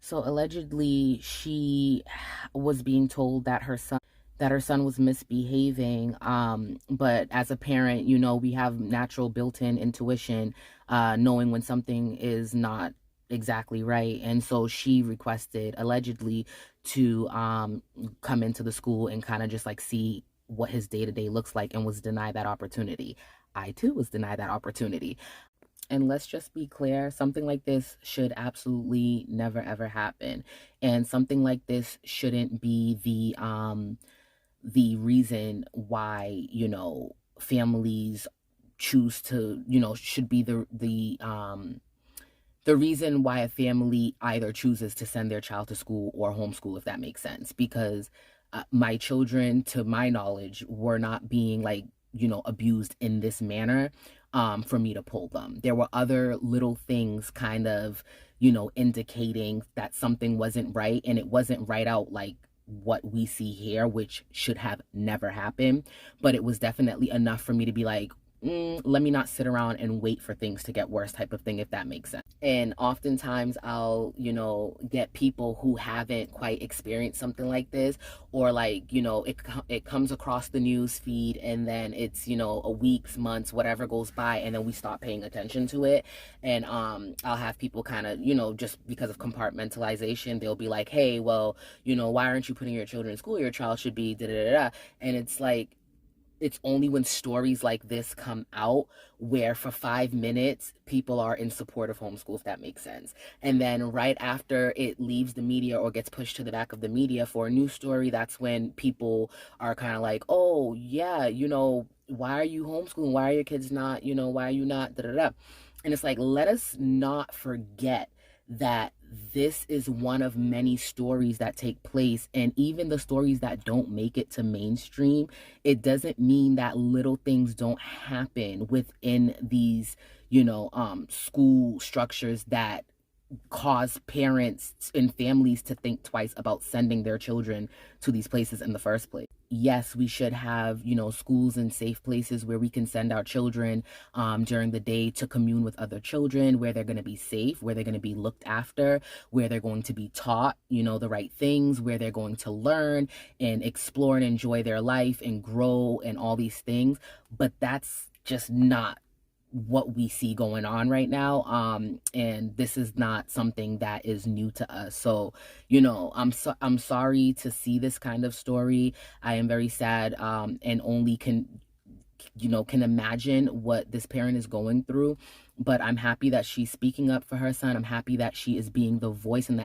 So allegedly, she was being told that her son was misbehaving. But as a parent, we have natural built-in intuition, knowing when something is not exactly right. And so she requested allegedly to come into the school and kind of just like see what his day-to-day looks like, and was denied that opportunity. I too was denied that opportunity. And let's just be clear, something like this should absolutely never ever happen. And something like this shouldn't be the reason why, families choose to, should be the reason why a family either chooses to send their child to school or homeschool, if that makes sense. Because my children, to my knowledge, were not being like, abused in this manner for me to pull them. There were other little things kind of, indicating that something wasn't right, and it wasn't right out like what we see here, which should have never happened. But it was definitely enough for me to be like, let me not sit around and wait for things to get worse, type of thing, if that makes sense. And oftentimes I'll, get people who haven't quite experienced something like this, or like, it comes across the news feed, and then it's, a weeks, months, whatever goes by, and then we stop paying attention to it. And I'll have people kind of, just because of compartmentalization, they'll be like, hey, well, why aren't you putting your children in school? Your child should be da da da da. And it's like, it's only when stories like this come out where for 5 minutes people are in support of homeschool, if that makes sense. And then right after it leaves the media or gets pushed to the back of the media for a new story, that's when people are kind of like, oh yeah, why are you homeschooling? Why are your kids not, why are you not da da da? And it's like, let us not forget that this is one of many stories that take place. And even the stories that don't make it to mainstream, it doesn't mean that little things don't happen within these, school structures that cause parents and families to think twice about sending their children to these places in the first place. Yes, we should have, schools and safe places where we can send our children during the day to commune with other children, where they're going to be safe, where they're going to be looked after, where they're going to be taught, the right things, where they're going to learn and explore and enjoy their life and grow and all these things. But that's just not what we see going on right now. And this is not something that is new to us. So, I'm sorry to see this kind of story. I am very sad, and only can imagine what this parent is going through. But I'm happy that she's speaking up for her son. I'm happy that she is being the voice and the